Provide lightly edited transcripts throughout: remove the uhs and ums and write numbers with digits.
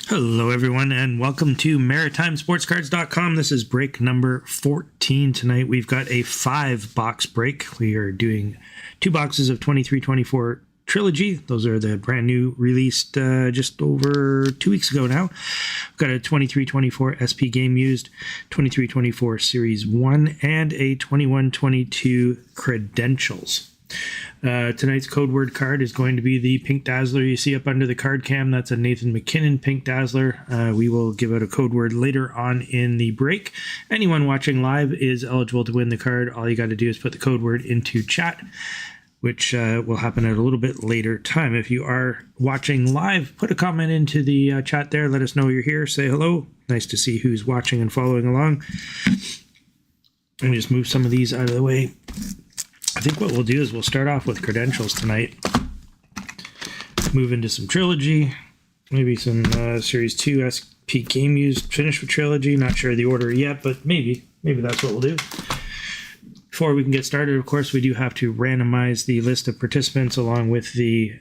Hello, everyone, and welcome to MaritimeSportsCards.com. This is break number 14 tonight. We've got a 5-box break. We are doing 2 boxes of 23-24 Trilogy. Those are the brand new, released just over 2 weeks ago now. We've got a 23-24 SP Game Used, 23-24 Series 1, and a 21-22 Credentials. Tonight's code word card is going to be the Pink Dazzler you see up under the card cam. That's a Nathan McKinnon Pink Dazzler. We will give out a code word later on in the break. Anyone watching live is eligible to win the card. All you got to do is put the code word into chat, which will happen at a little bit later time. If you are watching live, put a comment into the chat there. Let us know you're here. Say hello. Nice to see who's watching and following along. Let me just move some of these out of the way. I think what we'll do is we'll start off with Credentials tonight, move into some Trilogy, maybe some Series 2 SP Game Used, finish with Trilogy. Not sure the order yet, but maybe that's what we'll do. Before we can get started, of course, we do have to randomize the list of participants along with the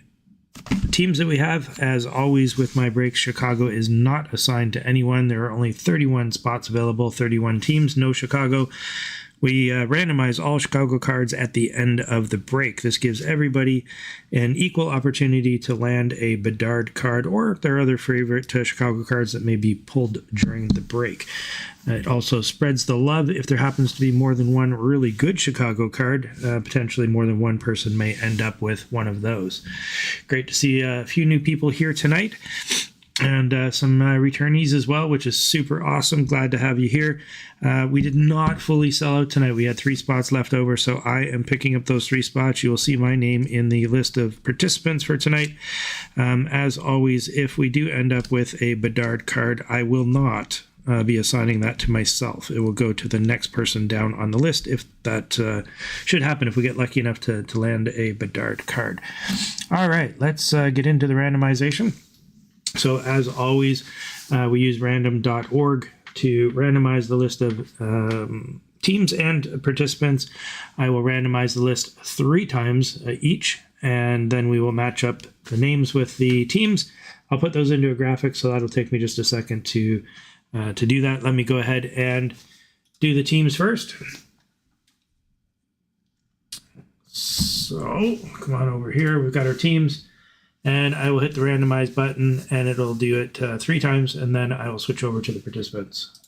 teams that we have. As always with my breaks, Chicago is not assigned to anyone. There are only 31 spots available, 31 teams, no Chicago. We randomize all Chicago cards at the end of the break. This gives everybody an equal opportunity to land a Bedard card or their other favorite Chicago cards that may be pulled during the break. It also spreads the love. If there happens to be more than one really good Chicago card, potentially more than one person may end up with one of those. Great to see a few new people here tonight. And some returnees as well, which is super awesome. Glad to have you here. We did not fully sell out tonight. We had 3 spots left over, so I am picking up those 3 spots. You will see my name in the list of participants for tonight. As always, if we do end up with a Bedard card, I will not be assigning that to myself. It will go to the next person down on the list if that should happen, if we get lucky enough to land a Bedard card. All right, let's get into the randomization. So as always, we use random.org to randomize the list of teams and participants. I will randomize the list 3 times each, and then we will match up the names with the teams. I'll put those into a graphic, so that'll take me just a second to do that. Let me go ahead and do the teams first. So come on over here. We've got our teams. And I will hit the randomize button, and it'll do it 3 times, and then I will switch over to the participants.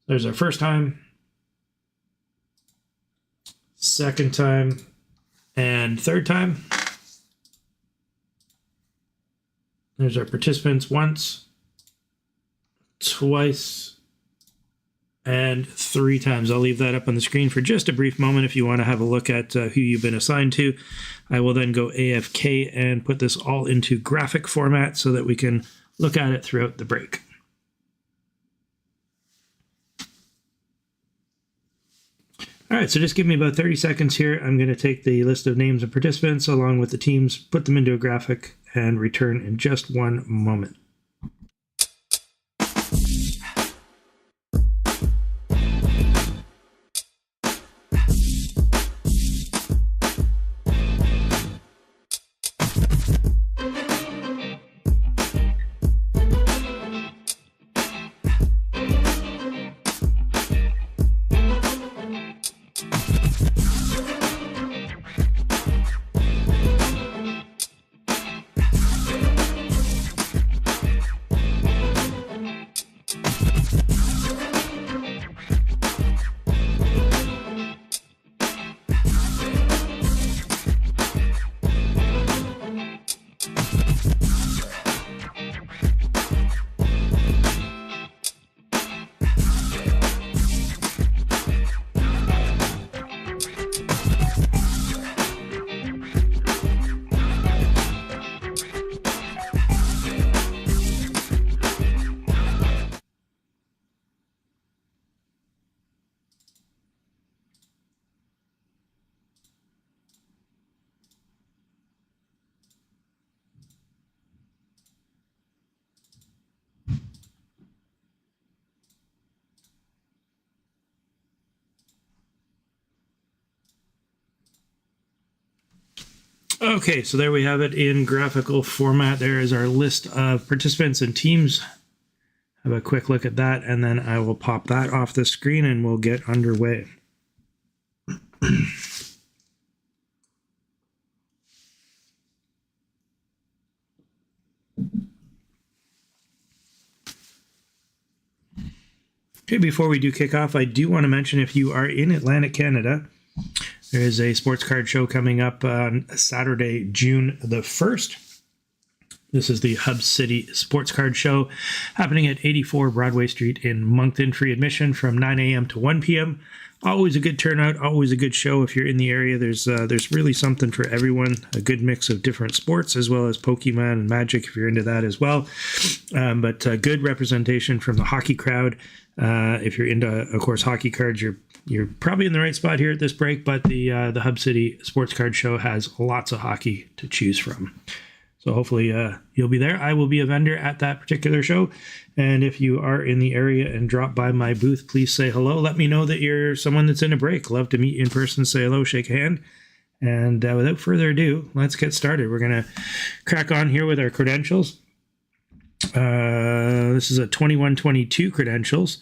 There's our first time, second time, and third time. There's our participants once, twice, and 3 times. I'll leave that up on the screen for just a brief moment if you want to have a look at who you've been assigned to. I will then go AFK and put this all into graphic format so that we can look at it throughout the break. All right, so just give me about 30 seconds here. I'm going to take the list of names and participants along with the teams, put them into a graphic, and return in just one moment. Okay, so there we have it in graphical format. There is our list of participants and teams. Have a quick look at that, and then I will pop that off the screen and we'll get underway. Okay, before we do kick off, I do want to mention if you are in Atlantic Canada, there is a sports card show coming up on Saturday, June the 1st. This is the Hub City Sports Card Show happening at 84 Broadway Street in Moncton. Free admission from 9 a.m. to 1 p.m. Always a good turnout, always a good show if you're in the area. There's really something for everyone, a good mix of different sports as well as Pokemon and Magic if you're into that as well. But good representation from the hockey crowd. If you're into, of course, hockey cards, you're probably in the right spot here at this break, but the Hub City Sports Card Show has lots of hockey to choose from. So hopefully you'll be there. I will be a vendor at that particular show. And if you are in the area and drop by my booth, please say hello. Let me know that you're someone that's in a break. Love to meet you in person, say hello, shake a hand. And without further ado, let's get started. We're going to crack on here with our credentials. This is a 21-22 credentials,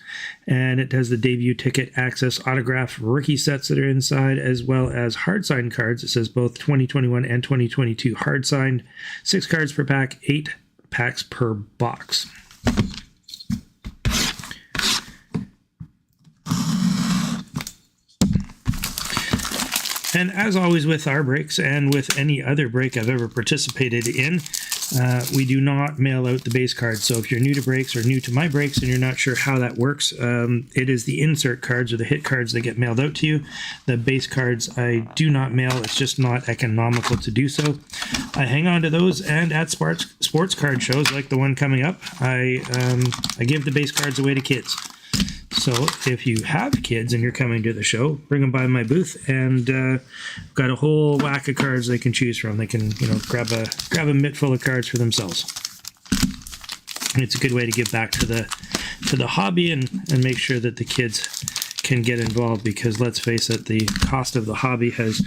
and it has the debut ticket access autograph rookie sets that are inside, as well as hard signed cards. It says both 2021 and 2022 hard signed, 6 cards per pack, 8 packs per box. And as always with our breaks and with any other break I've ever participated in, we do not mail out the base cards. So if you're new to breaks or new to my breaks and you're not sure how that works, it is the insert cards or the hit cards that get mailed out to you. The base cards I do not mail. It's just not economical to do so. I hang on to those, and at sports card shows like the one coming up, I give the base cards away to kids. So if you have kids and you're coming to the show, bring them by my booth, and got a whole whack of cards they can choose from. They can, grab a mitt full of cards for themselves. And it's a good way to give back to the hobby and make sure that the kids can get involved, because let's face it, the cost of the hobby has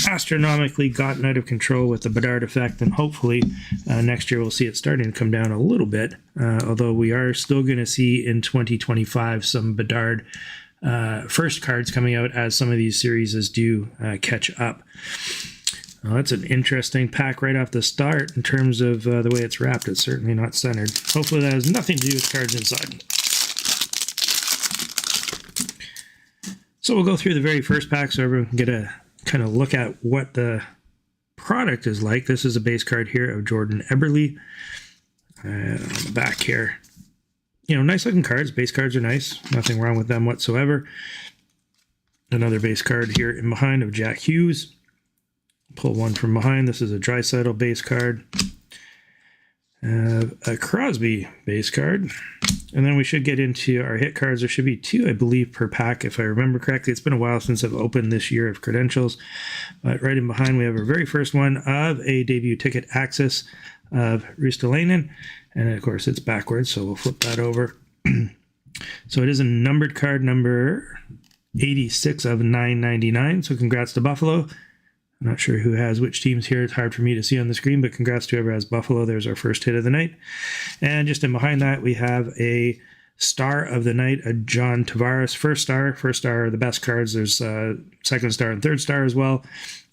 astronomically gotten out of control with the Bedard effect, and hopefully next year we'll see it starting to come down a little bit, although we are still going to see in 2025 some Bedard first cards coming out as some of these series do catch up. Well, that's an interesting pack right off the start in terms of the way it's wrapped. It's certainly not centered. Hopefully that has nothing to do with cards inside. So we'll go through the very first pack so everyone can get a kind of look at what the product is like. This is a base card here of Jordan Eberle. On the back here, nice looking cards. Base cards are nice. Nothing wrong with them whatsoever. Another base card here in behind of Jack Hughes. Pull one from behind. This is a Draisaitl base card. A Crosby base card. And then we should get into our hit cards. There should be 2, I believe, per pack, if I remember correctly. It's been a while since I've opened this year of credentials. But right in behind, we have our very first one of a debut ticket access of Ristolainen. And of course, it's backwards, so we'll flip that over. So it is a numbered card, number 86 of 999. So congrats to Buffalo. I'm not sure who has which teams here. It's hard for me to see on the screen, but congrats to whoever has Buffalo. There's our first hit of the night. And just in behind that, we have a star of the night, a John Tavares. First star are the best cards. There's second star and third star as well.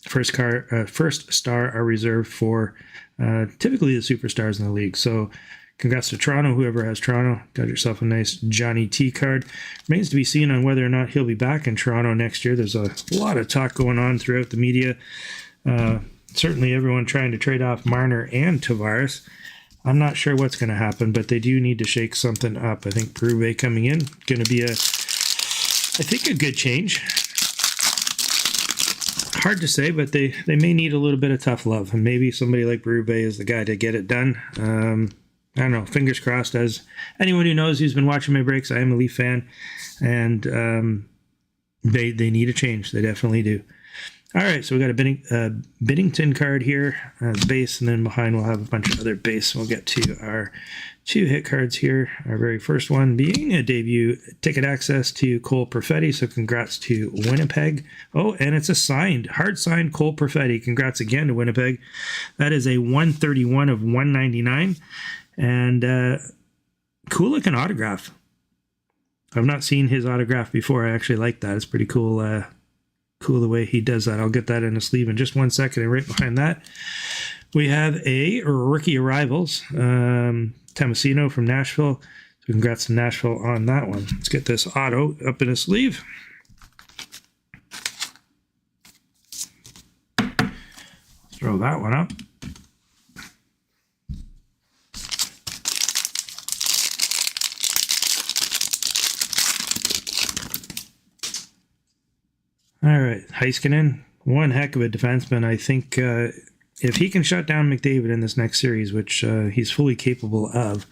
First star are reserved for typically the superstars in the league. So congrats to Toronto, whoever has Toronto. Got yourself a nice Johnny T card. Remains to be seen on whether or not he'll be back in Toronto next year. There's a lot of talk going on throughout the media. Certainly everyone trying to trade off Marner and Tavares. I'm not sure what's going to happen, but they do need to shake something up. I think Berube coming in, going to be a good change. Hard to say, but they may need a little bit of tough love, and maybe somebody like Berube is the guy to get it done. I don't know, fingers crossed. As anyone who knows who's been watching my breaks, I am a Leaf fan, and they need a change. They definitely do. All right, so we got a Biddington card here as base, and then behind we'll have a bunch of other base. We'll get to our 2 hit cards here. Our very first one being a debut ticket access to Cole Perfetti. So congrats to Winnipeg. Oh, and it's a hard signed Cole Perfetti. Congrats again to Winnipeg. That is a 131 of 199, and cool looking autograph. I've not seen his autograph before. I actually like that. It's pretty cool. Cool the way he does that. I'll get that in a sleeve in just 1 second. And right behind that, we have a rookie arrivals, Tomasino from Nashville. So congrats to Nashville on that one. Let's get this auto up in a sleeve. Throw that one up. All right, Heiskanen, one heck of a defenseman. I think if he can shut down McDavid in this next series, which he's fully capable of,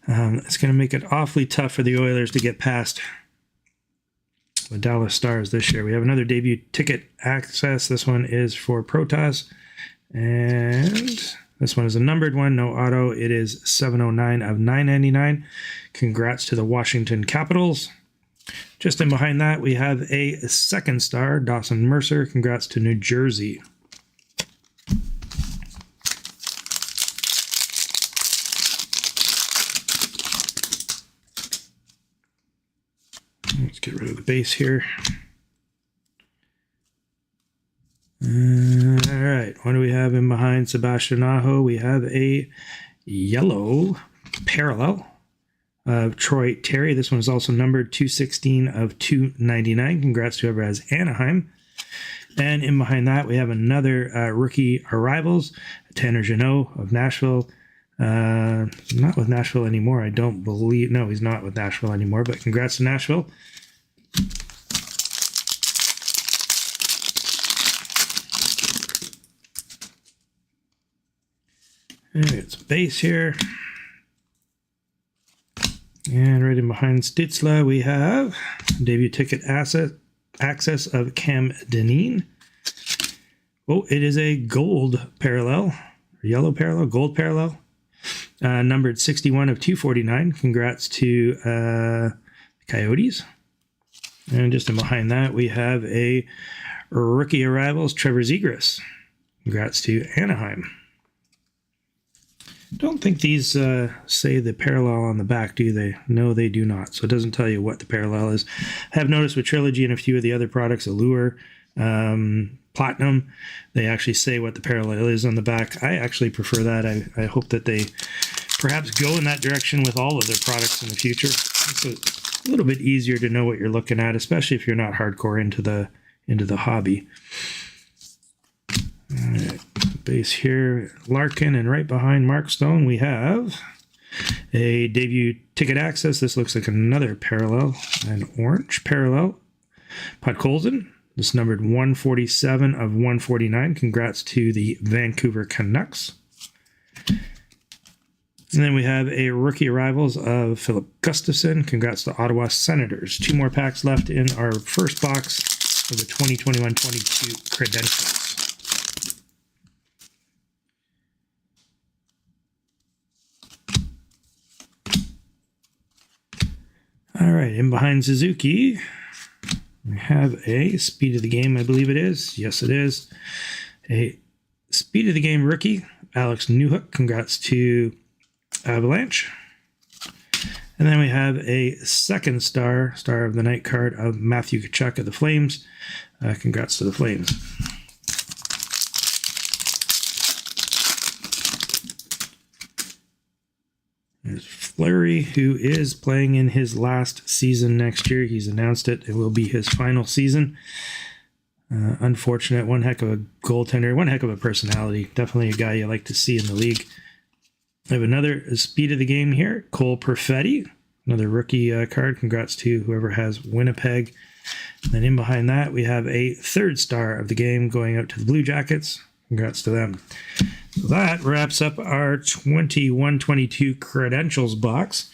it's going to make it awfully tough for the Oilers to get past the Dallas Stars this year. We have another debut ticket access. This one is for Protas, and this one is a numbered one, no auto. It is 709 of 999. Congrats to the Washington Capitals. Just in behind that, we have a second star, Dawson Mercer. Congrats to New Jersey. Let's get rid of the base here. All right, what do we have in behind Sebastian Aho? We have a yellow parallel of Troy Terry. This one is also numbered 216 of 299. Congrats to whoever has Anaheim. And in behind that, we have another rookie arrivals, Tanner Jeannot of Nashville. Not with Nashville anymore, I don't believe. No, he's not with Nashville anymore, but congrats to Nashville. And it's base here. And right in behind Stützle, we have debut ticket access of Cam Dineen. Oh, it is a gold parallel, yellow parallel, gold parallel, numbered 61 of 249. Congrats to Coyotes. And just in behind that, we have a rookie arrivals, Trevor Zegras. Congrats to Anaheim. Don't think these say the parallel on the back, do they? No, they do not. So it doesn't tell you what the parallel is. I have noticed with Trilogy and a few of the other products, Allure, Platinum, they actually say what the parallel is on the back. I actually prefer that. I hope that they perhaps go in that direction with all of their products in the future. It's a little bit easier to know what you're looking at, especially if you're not hardcore into the hobby. All right. Base here, Larkin, and right behind Mark Stone, we have a debut ticket access. This looks like another parallel, an orange parallel. Podkolzin, this numbered 147 of 149. Congrats to the Vancouver Canucks. And then we have a rookie arrivals of Philip Gustafson. Congrats to Ottawa Senators. 2 more packs left in our first box of the 2021-22 credentials. All right, in behind Suzuki, we have a speed of the game, I believe it is. Yes, it is. A speed of the game rookie, Alex Newhook. Congrats to Avalanche. And then we have a second star of the night card of Matthew Tkachuk of the Flames. Congrats to the Flames. There's Fleury, who is playing in his last season next year. He's announced it. It will be his final season. Unfortunate. One heck of a goaltender. One heck of a personality. Definitely a guy you like to see in the league. I have another speed of the game here. Cole Perfetti. Another rookie card. Congrats to whoever has Winnipeg. And then in behind that, we have a third star of the game going out to the Blue Jackets. Congrats to them. So that wraps up our 21-22 credentials box.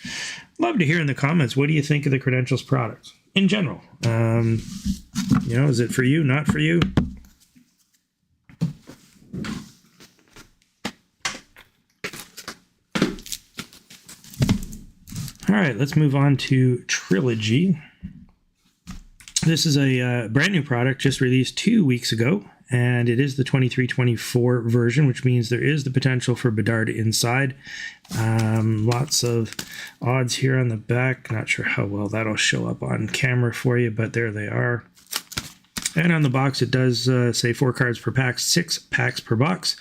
Love to hear in the comments, what do you think of the credentials products in general? Is it for you, not for you? All right, let's move on to Trilogy. This is a brand new product just released 2 weeks ago, and it is the 23-24 version, which means there is the potential for Bedard inside. Lots of odds here on the back. Not sure how well that'll show up on camera for you, but there they are. And on the box, it does say 4 cards per pack, 6 packs per box.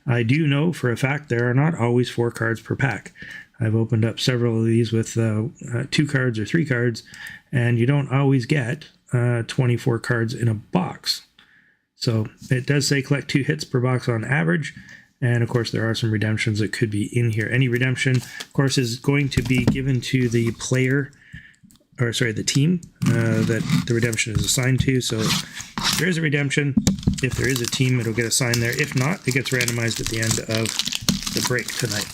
I do know for a fact there are not always 4 cards per pack. I've opened up several of these with 2 cards or 3 cards, and you don't always get 24 cards in a box. So it does say collect 2 hits per box on average. And of course, there are some redemptions that could be in here. Any redemption, of course, is going to be given to the player, or sorry, the team that the redemption is assigned to. So if there is a redemption, if there is a team, it'll get assigned there. If not, it gets randomized at the end of the break tonight.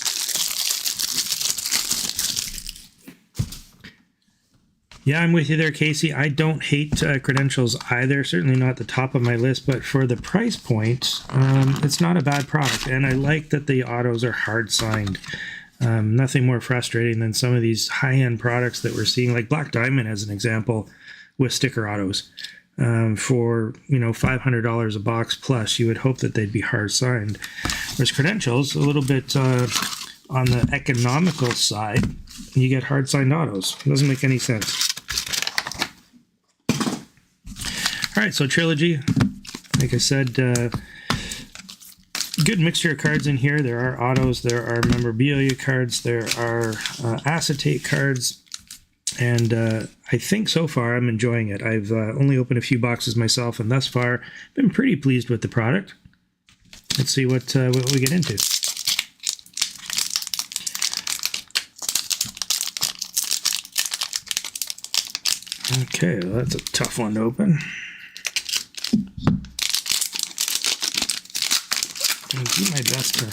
Yeah, I'm with you there, Casey. I don't hate credentials either. Certainly not the top of my list, but for the price point, it's not a bad product. And I like that the autos are hard signed. Nothing more frustrating than some of these high-end products that we're seeing, like Black Diamond as an example, with sticker autos. For $500 a box plus, you would hope that they'd be hard signed. Whereas credentials, a little bit on the economical side, you get hard signed autos. It doesn't make any sense. All right, so Trilogy, like I said, good mixture of cards in here. There are autos, there are memorabilia cards, there are acetate cards, and I think so far I'm enjoying it. I've only opened a few boxes myself, and thus far been pretty pleased with the product. Let's see what we get into. Okay, well, that's a tough one to open. I'll do my best to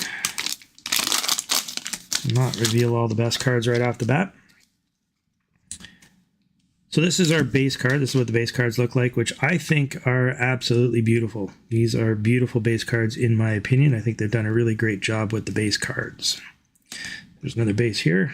not reveal all the best cards right off the bat. So this is our base card. This is what the base cards look like, which I think are absolutely beautiful. These are beautiful base cards in my opinion. I think they've done a really great job with the base cards. There's another base here.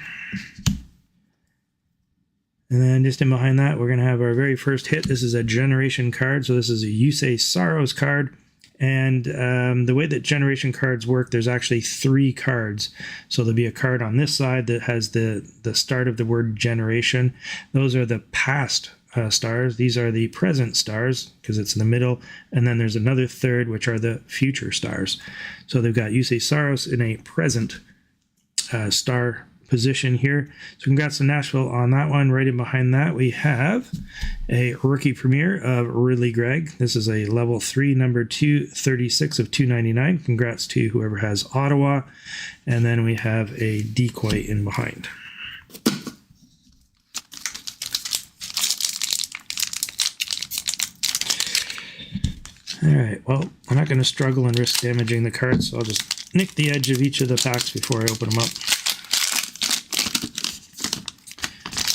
And then just in behind that, we're going to have our very first hit. This is a generation card. So this is a Yusei Saros card. And the way that generation cards work, there's actually 3 cards. So there'll be a card on this side that has the start of the word generation. Those are the past stars. These are the present stars because it's in the middle. And then there's another third, which are the future stars. So they've got Yusei Saros in a present star position here. So congrats to Nashville on that one. Right in behind that, we have a rookie premiere of Ridley Gregg. This is a level 3, number 236 of 299. Congrats to whoever has Ottawa. And then we have a decoy in behind. All right, well, I'm not going to struggle and risk damaging the cards, so I'll just nick the edge of each of the packs before I open them up.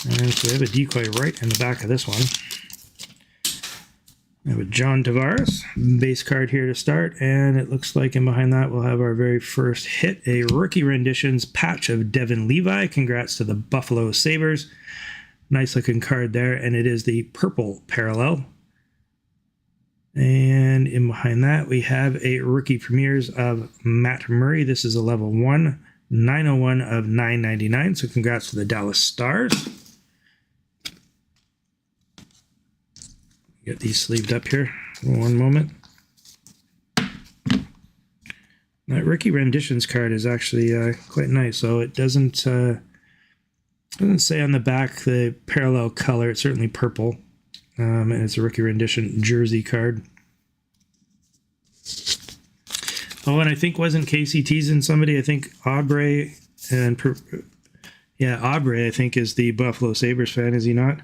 And so we have a decoy right in the back of this one. We have a John Tavares base card here to start, and it looks like in behind that we'll have our very first hit, a rookie renditions patch of Devin Levi. Congrats to the Buffalo Sabres. Nice looking card there, and it is the purple parallel. And in behind that we have a rookie premieres of Matt Murray. This is a level 1, 901 of 999. So congrats to the Dallas Stars. Get these sleeved up here. One moment. That rookie renditions card is actually quite nice. So it doesn't say on the back the parallel color. It's certainly purple, and it's a rookie rendition jersey card. Oh, and I think wasn't Casey teasing somebody? I think Aubrey and Aubrey I think is the Buffalo Sabres fan. Is he not?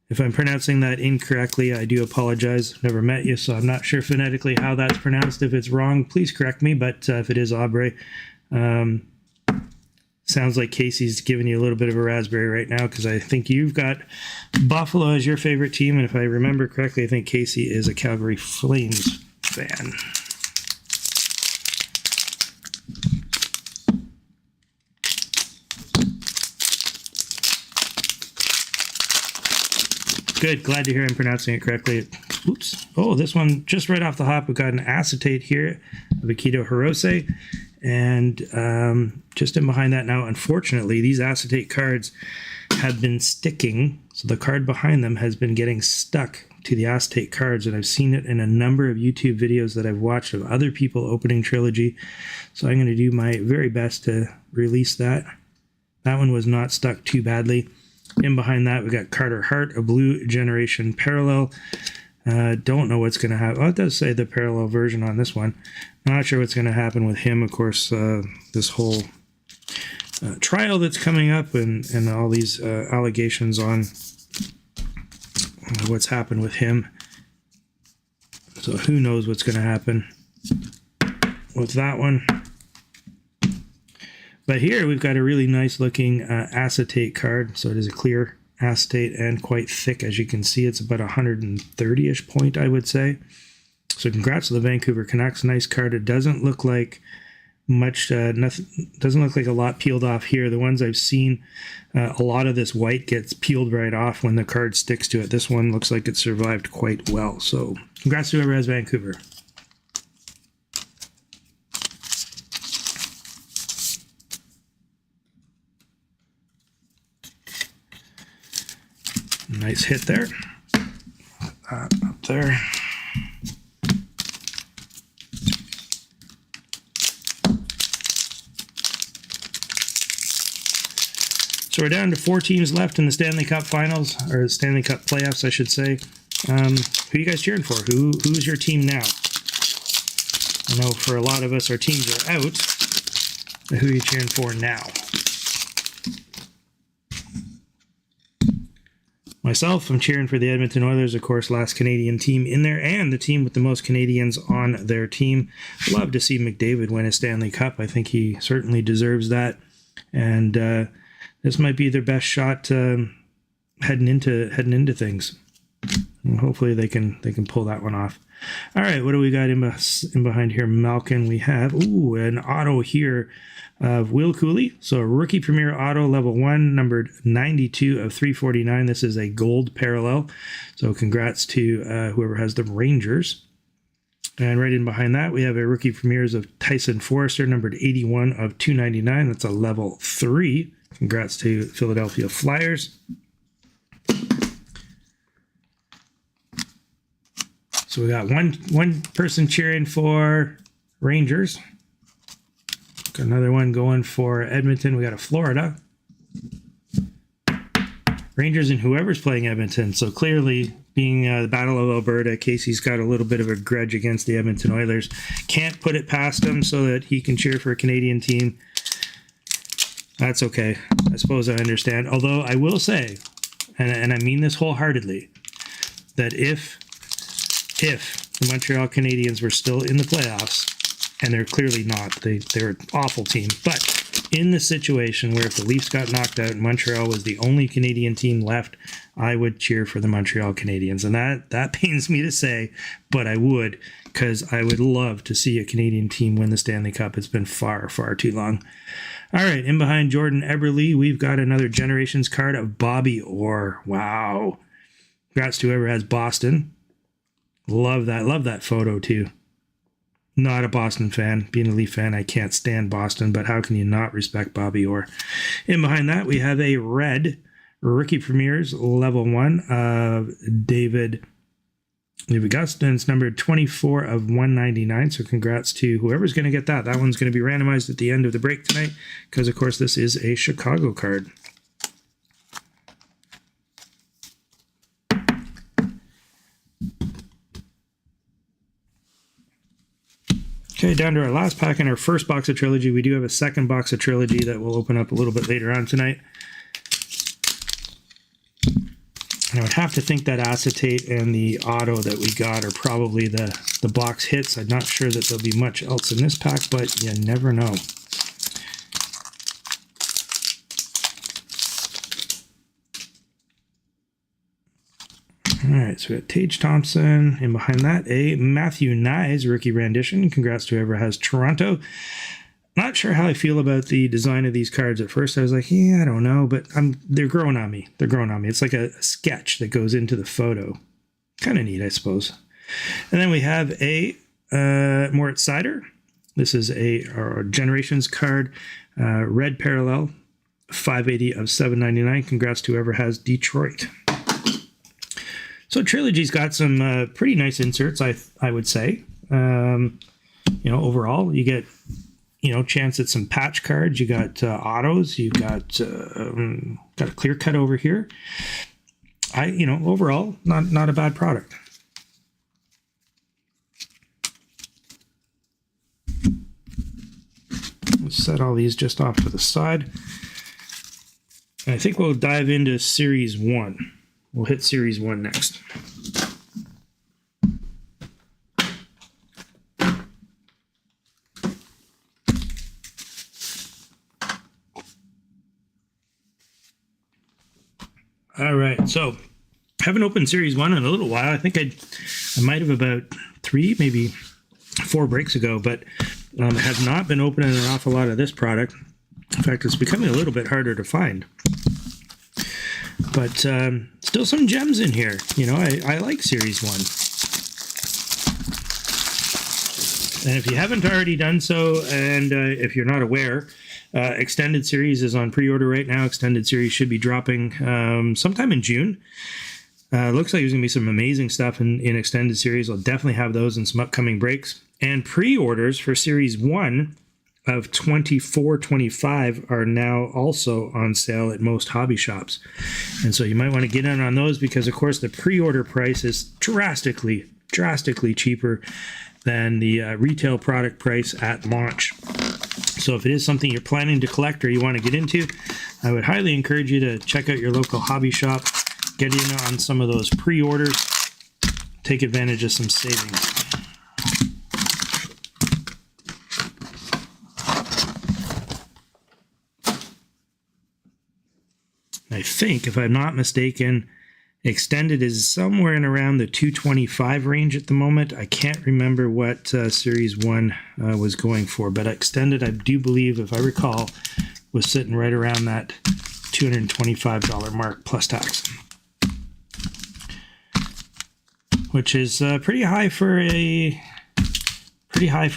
If I'm pronouncing that incorrectly, I do apologize. I've never met you, so I'm not sure phonetically how that's pronounced. If it's wrong, please correct me, but if it is Aubrey, sounds like Casey's giving you a little bit of a raspberry right now because I think you've got Buffalo as your favorite team, and if I remember correctly, I think Casey is a Calgary Flames fan. Good. Glad to hear I'm pronouncing it correctly. Oops. Oh, this one just right off the hop. We've got an acetate here of Akito Hirose. And just in behind that now, unfortunately, these acetate cards have been sticking. So the card behind them has been getting stuck to the acetate cards. And I've seen it in a number of YouTube videos that I've watched of other people opening Trilogy. So I'm going to do my very best to release that. That one was not stuck too badly. In behind that, we got Carter Hart, a Blue Generation Parallel. Don't know what's going to happen. Oh, it does say the parallel version on this one. I'm not sure what's going to happen with him. Of course, this whole trial that's coming up and all these allegations on what's happened with him. So who knows what's going to happen with that one. But here we've got a really nice looking acetate card. So it is a clear acetate and quite thick. As you can see, it's about 130-ish point, I would say. So congrats to the Vancouver Canucks. Nice card. It doesn't look like much, nothing, doesn't look like a lot peeled off here. The ones I've seen, a lot of this white gets peeled right off when the card sticks to it. This one looks like it survived quite well. So congrats to whoever has Vancouver. Nice hit there. Up there. So we're down to 4 teams left in the Stanley Cup Finals, or Stanley Cup playoffs, I should say. Who are you guys cheering for? Who's your team now? I know for a lot of us, our teams are out. But who are you cheering for now? Myself, I'm cheering for the Edmonton Oilers, of course, last Canadian team in there, and the team with the most Canadians on their team. Love to see McDavid win a Stanley Cup. I think he certainly deserves that, and this might be their best shot heading into things. And hopefully they can pull that one off. All right, what do we got in behind here? Malkin, we have an auto here of Will Cooley. So a rookie premier auto level 1, numbered 92 of 349. This is a gold parallel. So congrats to whoever has the Rangers. And right in behind that, we have a rookie premieres of Tyson Forrester, numbered 81 of 299. That's a level 3. Congrats to Philadelphia Flyers. So we got one person cheering for Rangers. Got another one going for Edmonton. We got a Florida. Rangers and whoever's playing Edmonton. So clearly, being the Battle of Alberta, Casey's got a little bit of a grudge against the Edmonton Oilers. Can't put it past him so that he can cheer for a Canadian team. That's okay. I suppose I understand. Although I will say, and I mean this wholeheartedly, that if the Montreal Canadiens were still in the playoffs, and they're clearly not, they're an awful team, but in the situation where if the Leafs got knocked out and Montreal was the only Canadian team left, I would cheer for the Montreal Canadiens. And that pains me to say, but I would, because I would love to see a Canadian team win the Stanley Cup. It's been far, far too long. All right, in behind Jordan Eberle, we've got another Generations card of Bobby Orr. Wow. Congrats to whoever has Boston. Love that photo too. Not a Boston fan. Being a Leaf fan, I can't stand Boston, but how can you not respect Bobby Orr? In behind that, we have a red rookie premieres level 1 of David Gustin. It's numbered 24 of 199. So congrats to whoever's going to get that. That one's going to be randomized at the end of the break tonight because, of course, this is a Chicago card. Okay, down to our last pack in our first box of Trilogy. We do have a second box of Trilogy that we'll open up a little bit later on tonight. And I would have to think that acetate and the auto that we got are probably the box hits. I'm not sure that there'll be much else in this pack, but you never know. All right, so we got Tage Thompson, and behind that, a Matthew Nyes rookie rendition. Congrats to whoever has Toronto. Not sure how I feel about the design of these cards. At first I was like, yeah, I don't know, but they're growing on me. They're growing on me. It's like a sketch that goes into the photo. Kind of neat, I suppose. And then we have a Moritz Sider. This is our Generations card, red parallel, 580 of 799. Congrats to whoever has Detroit. So Trilogy's got some pretty nice inserts, I would say. Overall, you get, chance at some patch cards. You got autos. You got a clear cut over here. Overall, not a bad product. Let's set all these just off to the side. And I think we'll dive into Series 1. We'll hit Series 1 next. All right, so haven't opened Series 1 in a little while. I think I might have about 3, maybe 4 breaks ago, but have not been opening an awful lot of this product. In fact, it's becoming a little bit harder to find. But still some gems in here. I like Series 1. And if you haven't already done so, and if you're not aware, Extended Series is on pre-order right now. Extended Series should be dropping sometime in June. Looks like there's going to be some amazing stuff in Extended Series. I'll definitely have those in some upcoming breaks. And pre-orders for Series 1 of 24.25 are now also on sale at most hobby shops. And so you might want to get in on those because, of course, the pre-order price is drastically cheaper than the retail product price at launch. So if it is something you're planning to collect or you want to get into, I would highly encourage you to check out your local hobby shop, get in on some of those pre-orders, take advantage of some savings. I think, if I'm not mistaken, Extended is somewhere in around the 225 range at the moment. I can't remember what Series 1 was going for, but Extended, I do believe, if I recall, was sitting right around that $225 mark plus tax, which is pretty high for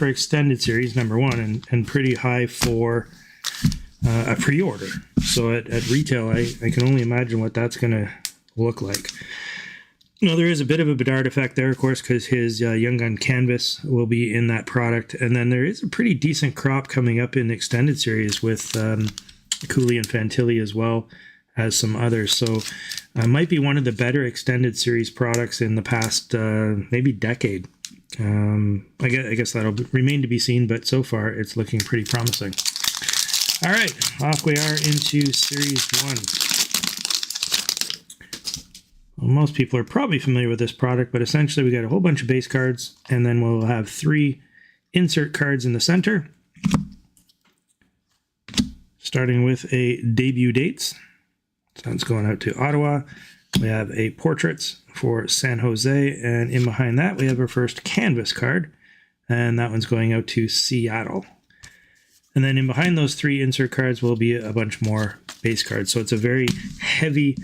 Extended Series, number one, and pretty high for a pre-order. So at retail, I can only imagine what that's going to look like. There is a bit of a Bedard effect there, of course, because his Young Gun Canvas will be in that product. And then there is a pretty decent crop coming up in the Extended Series with Cooley and Fantilli as well as some others. So might be one of the better Extended Series products in the past maybe decade. I guess that'll remain to be seen, but so far it's looking pretty promising. All right, off we are into Series 1. Well, most people are probably familiar with this product, but essentially we got a whole bunch of base cards, and then we'll have 3 insert cards in the center. Starting with a debut dates. So that's going out to Ottawa. We have a portraits for San Jose, and in behind that we have our first canvas card, and that one's going out to Seattle. And then in behind those 3 insert cards will be a bunch more base cards. So it's a very heavy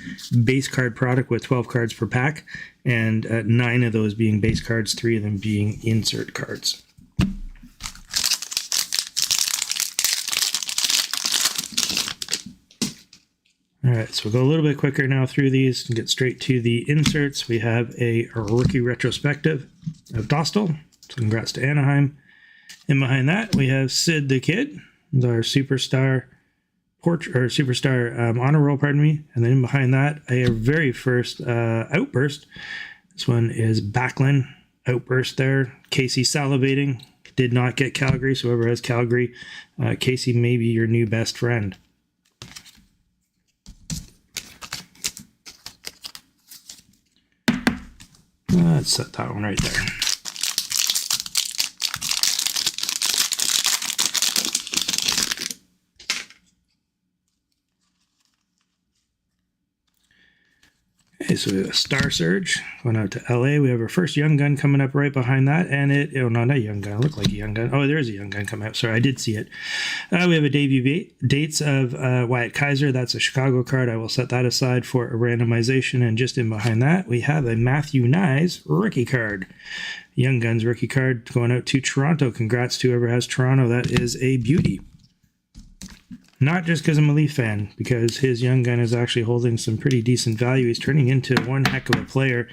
base card product with 12 cards per pack, and 9 of those being base cards, 3 of them being insert cards. All right, so we'll go a little bit quicker now through these and get straight to the inserts. We have a rookie retrospective of Dostal. So congrats to Anaheim. And behind that, we have Sid the Kid, our superstar honor roll, pardon me. And then behind that, a very first outburst. This one is Backlund outburst there. Casey salivating. Did not get Calgary, so whoever has Calgary, Casey may be your new best friend. Let's set that one right there. Okay, so we have a Star Surge going out to LA. We have our first Young Gun coming up right behind that, and oh no, not Young Gun. It looked like a Young Gun. Oh, there is a Young Gun coming up. Sorry, I did see it. We have a debut dates of Wyatt Kaiser. That's a Chicago card. I will set that aside for a randomization, and just in behind that, we have a Matthew Nyes rookie card. Young Guns rookie card going out to Toronto. Congrats to whoever has Toronto. That is a beauty. Not just because I'm a Leaf fan, because his Young Gun is actually holding some pretty decent value. He's turning into one heck of a player.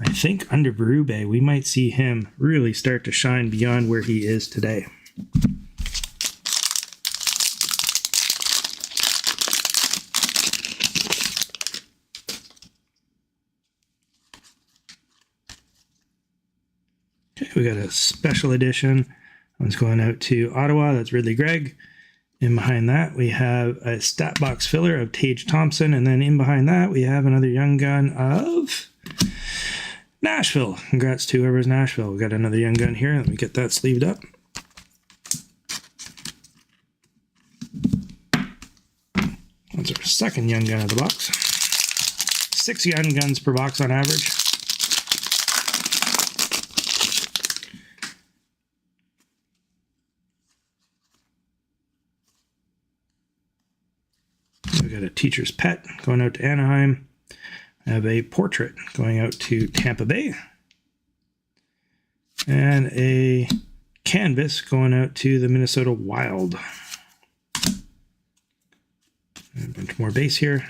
I think under Berube, we might see him really start to shine beyond where he is today. Okay, we got a special edition. One's going out to Ottawa. That's Ridley Gregg. In behind that, we have a stat box filler of Tage Thompson. And then in behind that, we have another Young Gun of Nashville. Congrats to whoever's Nashville. We got another Young Gun here. Let me get that sleeved up. That's our second Young Gun of the box. 6 Young Guns per box on average. We got a Teacher's Pet going out to Anaheim. I have a Portrait going out to Tampa Bay. And a Canvas going out to the Minnesota Wild. And a bunch more base here.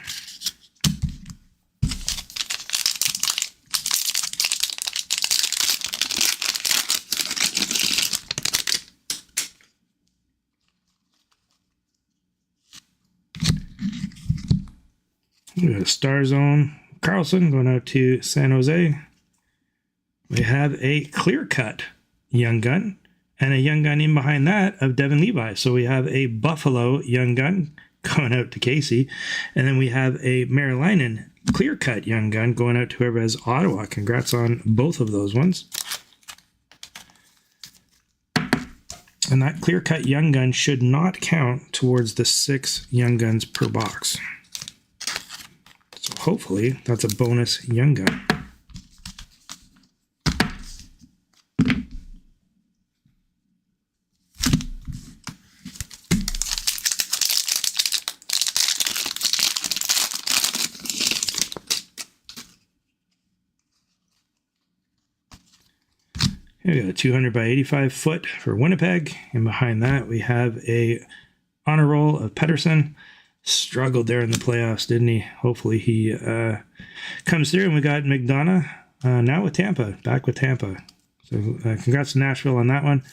We got a Star Zone Carlson going out to San Jose. We have a clear cut Young Gun and a Young Gun in behind that of Devin Levi. So we have a Buffalo Young Gun going out to Casey. And then we have a Maryland clear cut Young Gun going out to whoever has Ottawa. Congrats on both of those ones. And that clear cut Young Gun should not count towards the 6 Young Guns per box. So hopefully that's a bonus Young Gun. Here we got a 200 by 85 foot for Winnipeg. And behind that, we have a honor roll of Pettersson. Struggled there in the playoffs, didn't he? Hopefully he comes through. And we got McDonough now with Tampa, back with Tampa. So congrats to Nashville on that one.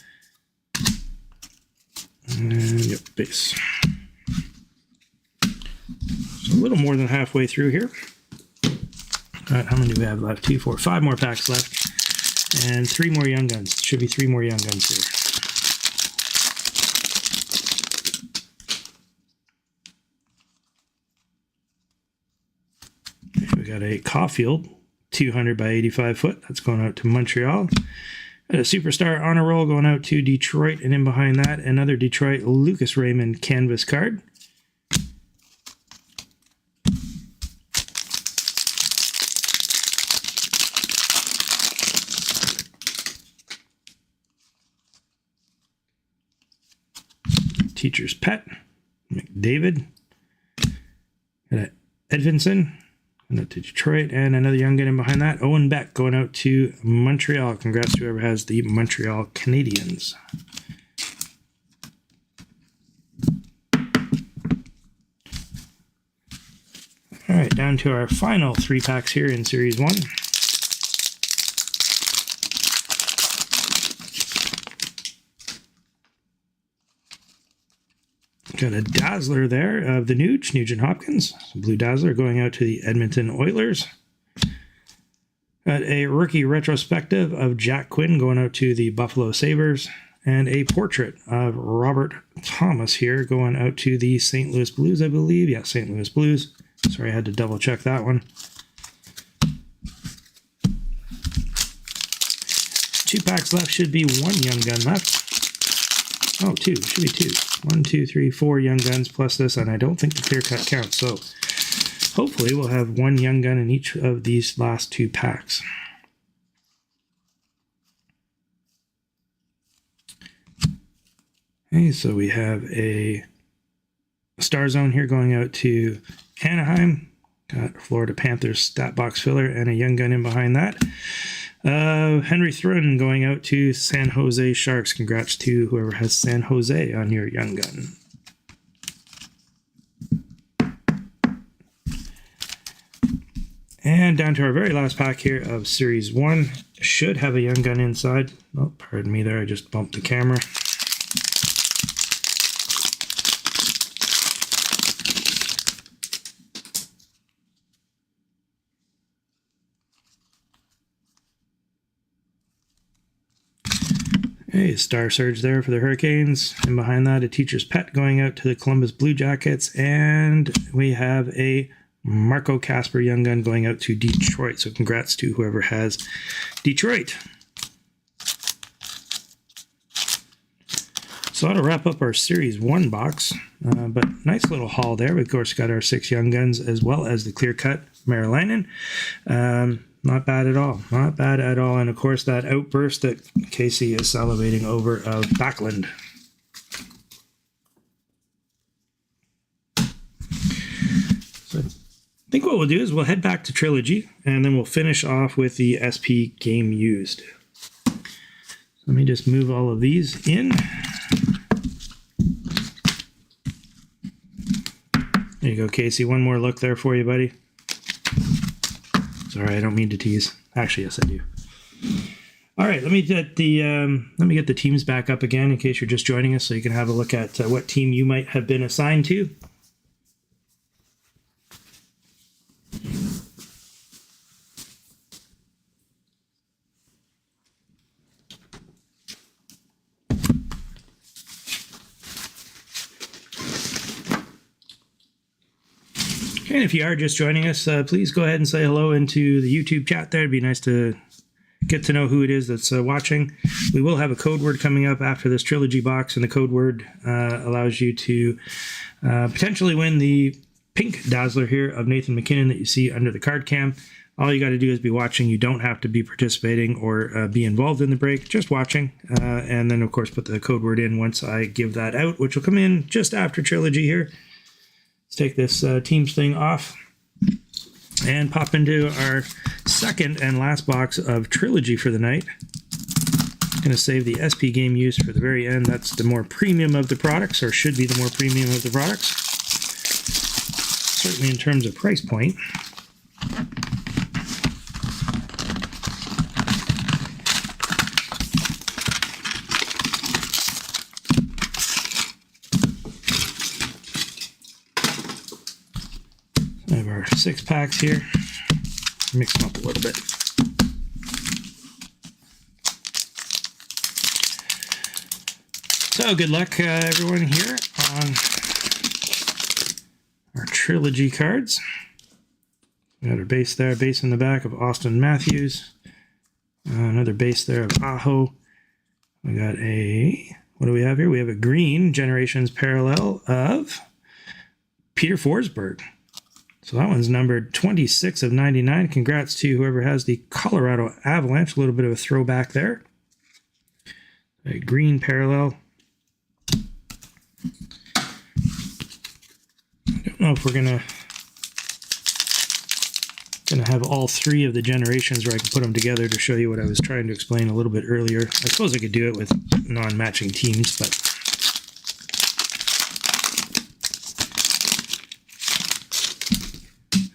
And yep, base. So a little more than halfway through here. All right, how many do we have left? 2, 4, 5 more packs left. And 3 more Young Guns. Should be 3 more Young Guns here. We got a Caulfield 200 by 85 foot. That's going out to Montreal. And a Superstar honor roll going out to Detroit. And in behind that, another Detroit Lucas Raymond canvas card. Teacher's Pet, McDavid, Edvinson, going out to Detroit, and another Young Gun in behind that. Owen Beck going out to Montreal. Congrats to whoever has the Montreal Canadiens. All right, down to our final 3 packs here in Series 1. Got a Dazzler there of the Nuge, Nugent Hopkins. Blue Dazzler going out to the Edmonton Oilers. Got a rookie retrospective of Jack Quinn going out to the Buffalo Sabres. And a portrait of Robert Thomas here going out to the St. Louis Blues, I believe. Yeah, St. Louis Blues. Sorry, I had to double check that one. 2 packs left, should be 1 Young Gun left. Oh, 2, should be 2. 1, 2, 3, 4 Young Guns plus this, and I don't think the clear cut counts. So hopefully we'll have one young gun in each of these last 2 packs. Okay, so we have a Star Zone here going out to Anaheim. Got Florida Panthers stat box filler and a young gun in behind that. Henry Thrun going out to San Jose Sharks. Congrats to whoever has San Jose on your young gun. And down to our very last pack here of Series 1. Should have a young gun inside. Oh, pardon me there, I just bumped the camera. Hey, Star Surge there for the Hurricanes. And behind that, a Teacher's Pet going out to the Columbus Blue Jackets. And we have a Marco Casper young gun going out to Detroit. So congrats to whoever has Detroit. So that'll wrap up our Series 1 box. But nice little haul there. We, of course, got our 6 young guns as well as the clear-cut Marilinen. Not bad at all. Not bad at all. And, of course, that outburst that Casey is salivating over of Backlund. So I think what we'll do is we'll head back to Trilogy, and then we'll finish off with the SP game used. Let me just move all of these in. There you go, Casey. One more look there for you, buddy. Sorry, I don't mean to tease. Actually, yes, I do. All right, let me get the teams back up again in case you're just joining us, so you can have a look at what team you might have been assigned to. And if you are just joining us, please go ahead and say hello into the YouTube chat there. It'd be nice to get to know who it is that's watching. We will have a code word coming up after this Trilogy box, and the code word allows you to potentially win the pink Dazzler here of Nathan McKinnon that you see under the card cam. All you got to do is be watching. You don't have to be participating or be involved in the break, just watching. And then, of course, put the code word in once I give that out, which will come in just after Trilogy here. Let's take this Teams thing off and pop into our second and last box of Trilogy for the night. Going to save the SP game use for the very end. That's the more premium of the products, or should be the more premium of the products. Certainly in terms of price point. I have our 6 packs here. Mix them up a little bit. So good luck, everyone, here on our Trilogy cards. We got our base there, base in the back of Austin Matthews. Another base there of Aho. We got a, what do we have here? We have a green Generations parallel of Peter Forsberg. So that one's numbered 26 of 99. Congrats to whoever has the Colorado Avalanche. A little bit of a throwback there. A green parallel. I don't know if we're gonna have all 3 of the generations where I can put them together to show you what I was trying to explain a little bit earlier. I suppose I could do it with non-matching teams, but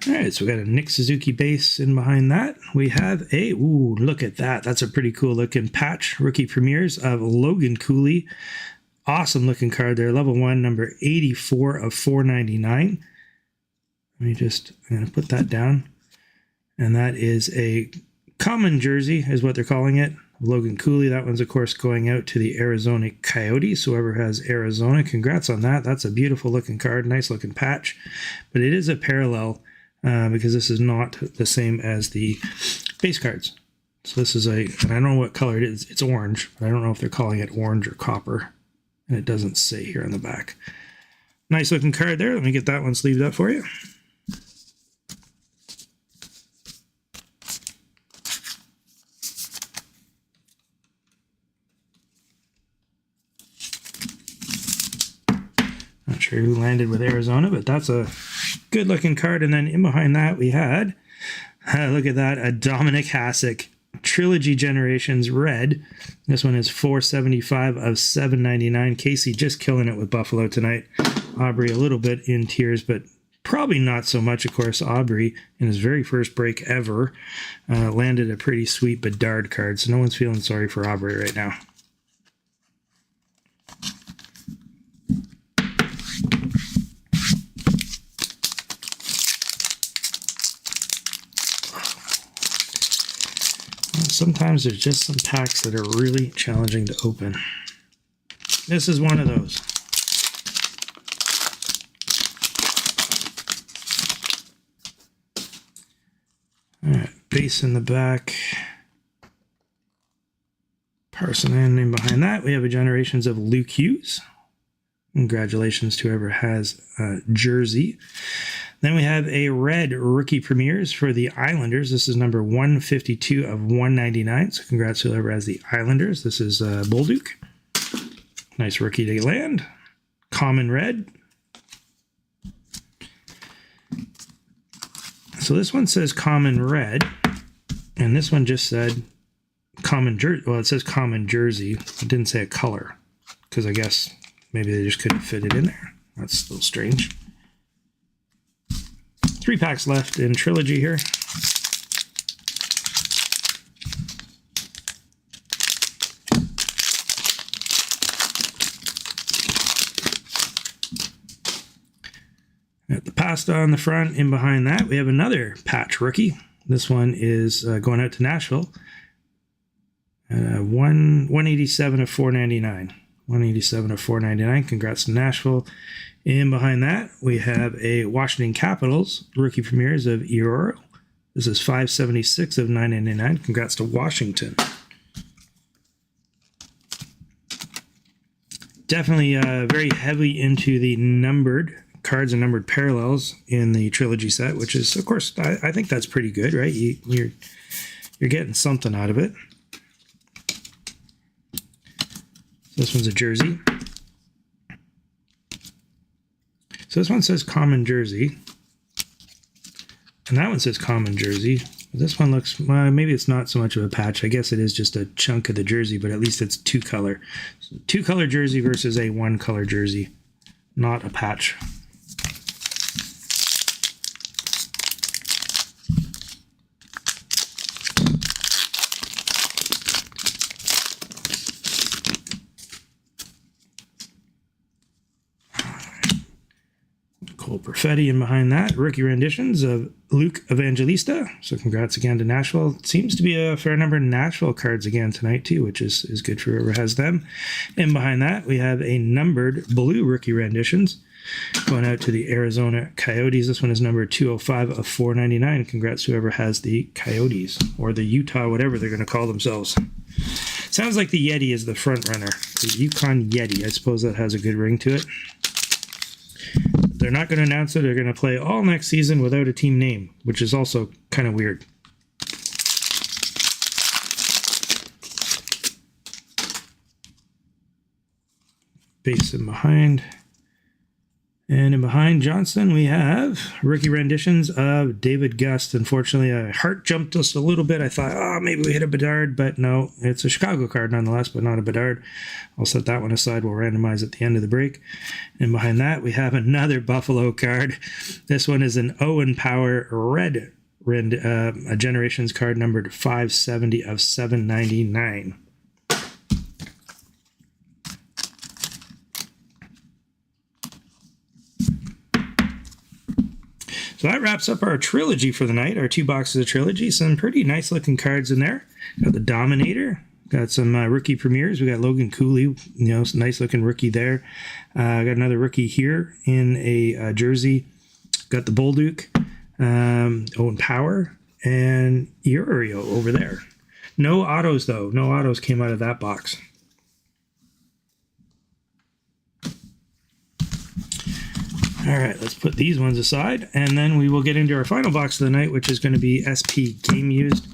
all right, so we got a Nick Suzuki base in behind that. We have a, ooh, look at that. That's a pretty cool looking patch. Rookie premieres of Logan Cooley. Awesome looking card there. Level 1, number 84 of 499. I'm going to put that down. And that is a common jersey is what they're calling it. Logan Cooley. That one's, of course, going out to the Arizona Coyotes. Whoever has Arizona, congrats on that. That's a beautiful looking card. Nice looking patch. But it is a parallel. Because this is not the same as the base cards. So this is and I don't know what color it is. It's orange, but I don't know if they're calling it orange or copper. And it doesn't say here on the back. Nice looking card there. Let me get that one sleeved up for you. landed with Arizona, but that's a good looking card. And then in behind that, we had, look at that, a Dominic Hasek Trilogy Generations Red. This one is 475 of 799. Casey just killing it with Buffalo tonight. Aubrey a little bit in tears, but probably not so much. Of course, Aubrey, in his very first break ever, landed a pretty sweet Bedard card, so no one's feeling sorry for Aubrey right now. Sometimes there's just some packs that are really challenging to open. This is one of those. All right, base in the back. Parson in behind that. We have a Generations of Luke Hughes. Congratulations to whoever has a jersey. Then we have a red rookie premieres for the Islanders. This is number 152 of 199. So congrats to whoever has the Islanders. This is Bolduc. Nice rookie to land. Common red. So this one says common red. And this one just said common jersey. Well, it says common jersey. It didn't say a color. Because I guess maybe they just couldn't fit it in there. That's a little strange. 3 packs left in Trilogy here. Got the pasta on the front. In behind that, we have another patch rookie. This one is going out to Nashville. 187 of 499. 187 of 499. Congrats to Nashville. In behind that, we have a Washington Capitals rookie premieres of Euro. This is 576 of 999. Congrats to Washington. Definitely very heavy into the numbered cards and numbered parallels in the Trilogy set, which is, of course, I think that's pretty good, right? You're getting something out of it. This one's a jersey. So this one says common jersey. And that one says common jersey. This one looks, maybe it's not so much of a patch. I guess it is just a chunk of the jersey, but at least it's 2-color. So 2-color jersey versus a 1-color jersey. Not a patch. Cole Perfetti in behind that. Rookie renditions of Luke Evangelista. So congrats again to Nashville. Seems to be a fair number of Nashville cards again tonight too, which is good for whoever has them. And behind that, we have a numbered blue rookie renditions going out to the Arizona Coyotes. This one is number 205 of 499. Congrats to whoever has the Coyotes or the Utah, whatever they're going to call themselves. Sounds like the Yeti is the front runner. The Yukon Yeti. I suppose that has a good ring to it. They're not going to announce it. They're going to play all next season without a team name, which is also kind of weird. Base in behind. And in behind Johnston, we have rookie renditions of David Gust. Unfortunately, a heart jumped just a little bit. I thought, oh, maybe we hit a Bedard, but no, it's a Chicago card nonetheless, but not a Bedard. I'll set that one aside. We'll randomize at the end of the break. And behind that, we have another Buffalo card. This one is an Owen Power red, a Generations card numbered 570 of 799. So that wraps up our Trilogy for the night, our 2 boxes of Trilogy. Some pretty nice looking cards in there. Got the Dominator, got some rookie premieres. We got Logan Cooley, some nice looking rookie there. Got another rookie here in a jersey. Got the Bolduc, Owen Power, and Uriel over there. No autos though. No autos came out of that box. All right, let's put these ones aside, and then we will get into our final box of the night, which is going to be SP Game Used,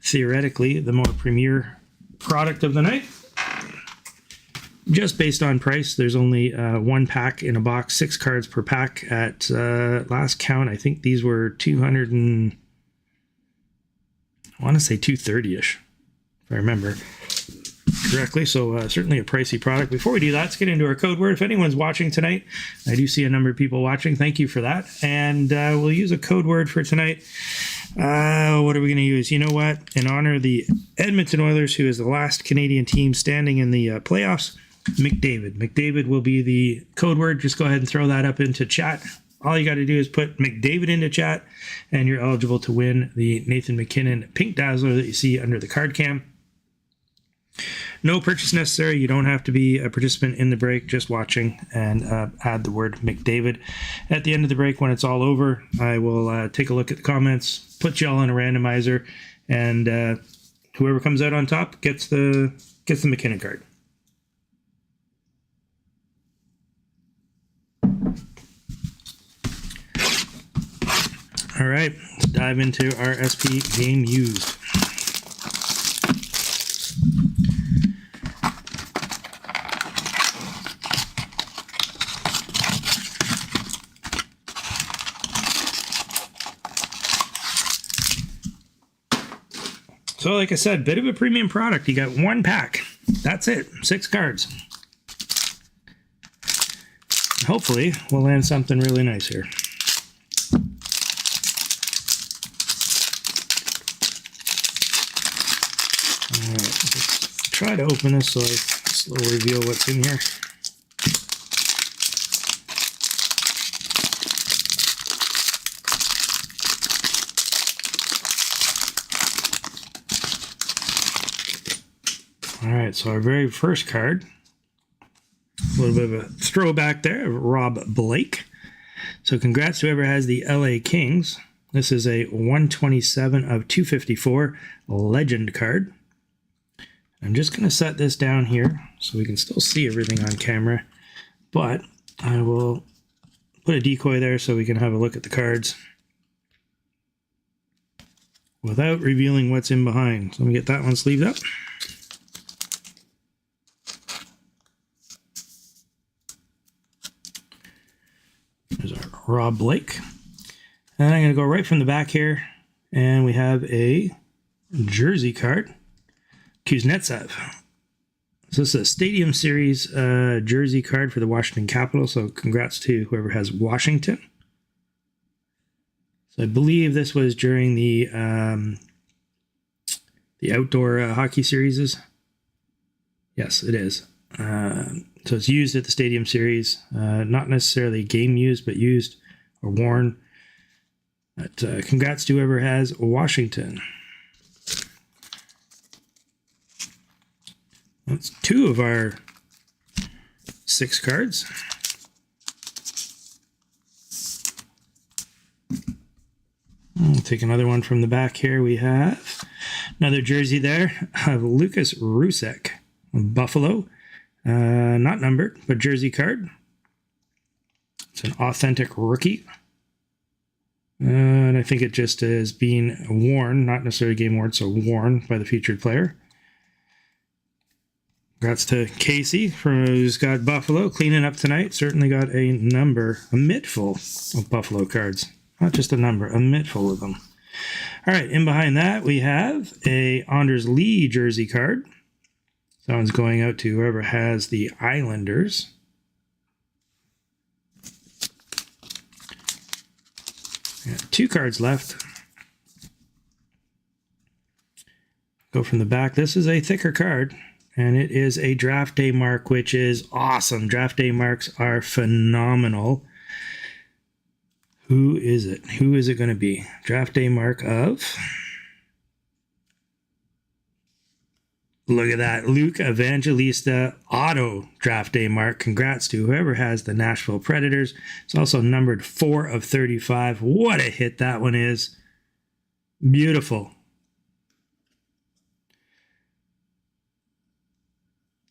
theoretically the more premier product of the night. just based on price. There's only one pack in a box, 6 cards per pack. At last count, I think these were 200 and I want to say 230-ish, if I remember correctly. So certainly a pricey product. Before we do that, let's get into our code word. If anyone's watching tonight, I do see a number of people watching. Thank you for that. And we'll use a code word for tonight. What are we going to use? You know what? In honor of the Edmonton Oilers, who is the last Canadian team standing in the playoffs, McDavid. McDavid will be the code word. Just go ahead and throw that up into chat. All you got to do is put McDavid into chat, and you're eligible to win the Nathan MacKinnon Pink Dazzler that you see under the card cam. No purchase necessary. You don't have to be a participant in the break, just watching, and add the word McDavid. At the end of the break, when it's all over, I will take a look at the comments, put you all in a randomizer, and whoever comes out on top gets the McKinnon card. All right, let's dive into our SP game used. So like I said, bit of a premium product. You got one pack. That's it. 6 cards. Hopefully, we'll land something really nice here. Alright, let's try to open this so I slowly reveal what's in here. Alright, so our very first card, a little bit of a throwback there, Rob Blake. So congrats to whoever has the LA Kings. This is a 127 of 254 legend card. I'm just going to set this down here so we can still see everything on camera, but I will put a decoy there so we can have a look at the cards without revealing what's in behind. So let me get that one sleeved up. There's our Rob Blake. And I'm going to go right from the back here, and we have a jersey card. Kuznetsov. So this is a Stadium Series jersey card for the Washington Capitals. So congrats to whoever has Washington. So I believe this was during the outdoor hockey series. Yes, it is. So it's used at the Stadium Series. Not necessarily game used, but used or worn. But congrats to whoever has Washington. That's 2 of our 6 cards. I'll take another one from the back here. We have another jersey there of Lucas Rusek of Buffalo. Not numbered, but jersey card. It's an authentic rookie. And I think it just is being worn, not necessarily game worn, so worn by the featured player. Congrats to Casey, who's got Buffalo cleaning up tonight. Certainly got a mitt full of Buffalo cards. Not just a number, a mitt full of them. All right, in behind that, we have a Anders Lee jersey card. That one's going out to whoever has the Islanders. Got 2 cards left. Go from the back. This is a thicker card. And it is a draft day mark, which is awesome. Draft day marks are phenomenal. Who is it? Who is it going to be? Draft day mark of... Look at that. Luke Evangelista auto draft day mark. Congrats to whoever has the Nashville Predators. It's also numbered 4 of 35. What a hit that one is. Beautiful.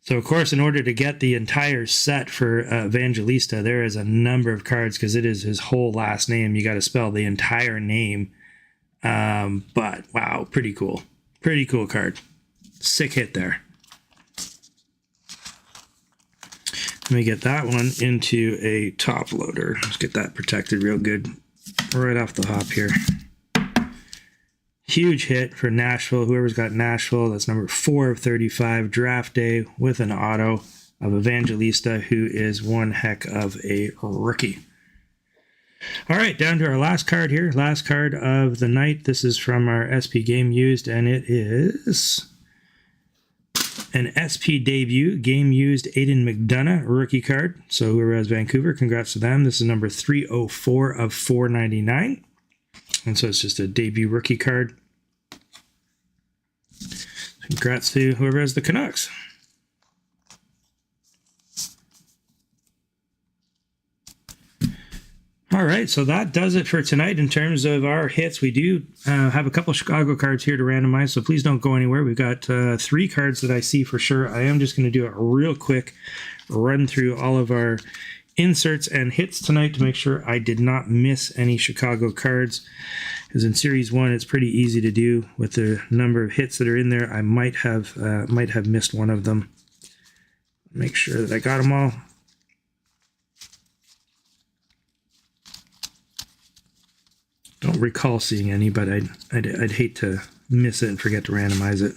So, of course, in order to get the entire set for Evangelista, there is a number of cards because it is his whole last name. You got to spell the entire name. But, wow, pretty cool. Pretty cool card. Sick hit there. Let me get that one into a top loader. Let's get that protected real good right off the hop here. Huge hit for Nashville. Whoever's got Nashville, that's number 4 of 35, draft day with an auto of Evangelista, who is one heck of a rookie. All right, down to our last card here. Last card of the night. This is from our SP Game Used, and it is an SP debut, Game Used Aiden McDonough rookie card. So whoever has Vancouver, congrats to them. This is number 304 of 499. And so it's just a debut rookie card. Congrats to whoever has the Canucks. All right, so that does it for tonight in terms of our hits. We do have a couple Chicago cards here to randomize, so please don't go anywhere. We've got 3 cards that I see for sure. I am just going to do a real quick run through all of our inserts and hits tonight to make sure I did not miss any Chicago cards. Because in Series 1, it's pretty easy to do with the number of hits that are in there. I might have missed one of them. Make sure that I got them all. Don't recall seeing any, but I'd hate to miss it and forget to randomize it.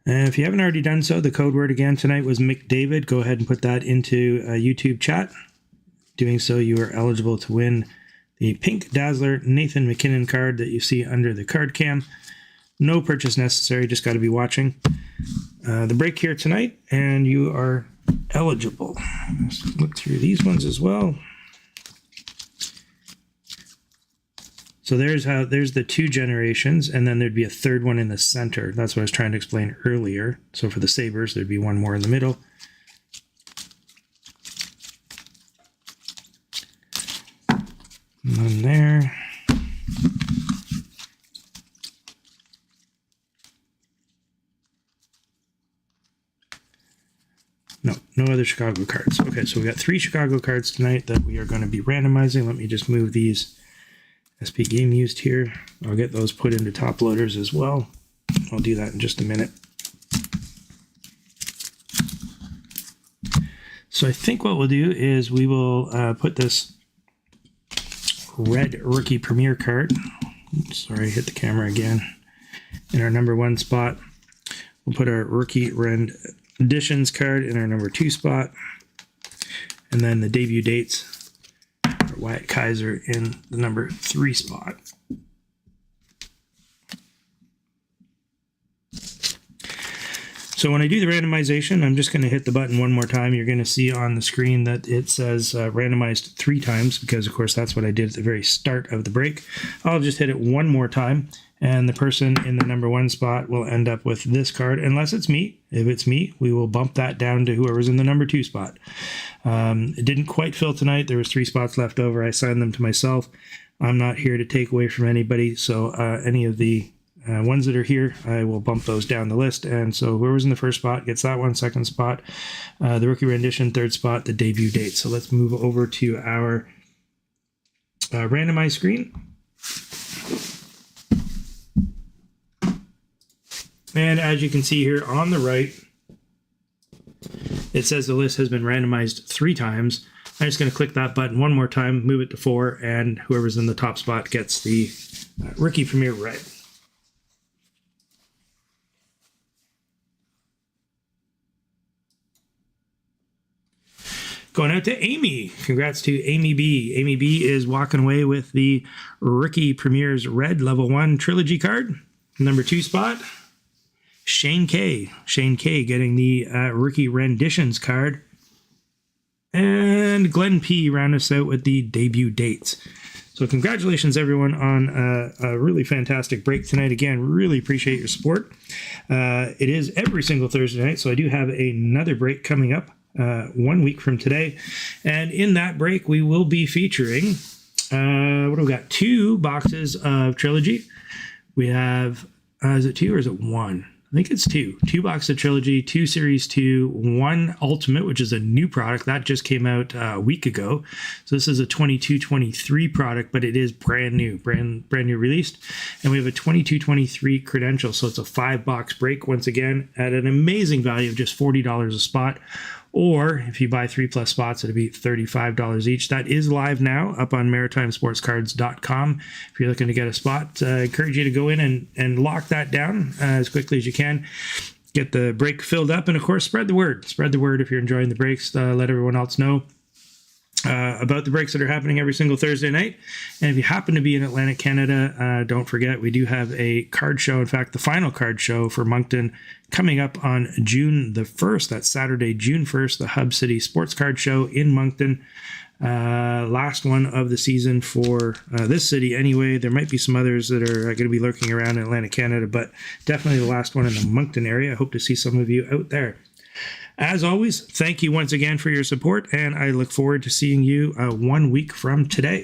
And if you haven't already done so, the code word again tonight was McDavid. Go ahead and put that into a YouTube chat. Doing so, you are eligible to win the Pink Dazzler Nathan McKinnon card that you see under the card cam. No purchase necessary, just got to be watching the break here tonight, and you are eligible. Let's look through these ones as well. So there's the 2 generations, and then there'd be a third one in the center. That's what I was trying to explain earlier. So for the Sabres, there'd be one more in the middle. One there. No other Chicago cards. Okay, so we got 3 Chicago cards tonight that we are going to be randomizing. Let me just move these SP Game Used here. I'll get those put into top loaders as well. I'll do that in just a minute. So I think what we'll do is we will put this red rookie premier card. Sorry, I hit the camera again. In our number 1 spot. We'll put our rookie renditions card in our number 2 spot. And then the debut dates for Wyatt Kaiser in the number 3 spot. So when I do the randomization, I'm just going to hit the button one more time. You're going to see on the screen that it says randomized 3 times, because of course that's what I did at the very start of the break. I'll just hit it one more time, and the person in the number 1 spot will end up with this card, unless it's me. If it's me, we will bump that down to whoever's in the number 2 spot. It didn't quite fill tonight. There was 3 spots left over. I signed them to myself. I'm not here to take away from anybody, so any of the ones that are here, I will bump those down the list. And so whoever's in the 1st spot gets that one. 2nd spot, the rookie rendition. 3rd spot, the debut date. So let's move over to our randomized screen. And as you can see here on the right, it says the list has been randomized 3 times. I'm just going to click that button one more time, move it to 4, and whoever's in the top spot gets the rookie premier red. Going out to Amy. Congrats to Amy B. Amy B is walking away with the Rookie Premier's Red Level 1 Trilogy card. Number 2 spot, Shane K. Shane K getting the Rookie Renditions card. And Glenn P round us out with the debut dates. So congratulations, everyone, on a really fantastic break tonight. Again, really appreciate your support. It is every single Thursday night, so I do have another break coming up 1 week from today. And in that break, we will be featuring, what do we got? 2 boxes of Trilogy. We have, is it 2 or is it 1? I think it's two box of Trilogy, 2 Series 2, 1 Ultimate, which is a new product that just came out a week ago. So this is a 22-23 product, but it is brand new released. And we have a 22-23 credential. So it's a 5-box break once again at an amazing value of just $40 a spot. Or if you buy 3+ spots, it'll be $35 each. That is live now up on MaritimeSportsCards.com. If you're looking to get a spot, I encourage you to go in and lock that down as quickly as you can. Get the break filled up, and of course, spread the word. Spread the word if you're enjoying the breaks. Let everyone else know about the breaks that are happening every single Thursday night. And if you happen to be in Atlantic Canada, don't forget we do have a card show. In fact, the final card show for Moncton coming up on June the 1st. That's Saturday, June 1st, the Hub City Sports Card Show in Moncton. Last one of the season for this city anyway. There might be some others that are going to be lurking around in Atlantic Canada, but definitely the last one in the Moncton area. I hope to see some of you out there. As always, thank you once again for your support, and I look forward to seeing you 1 week from today.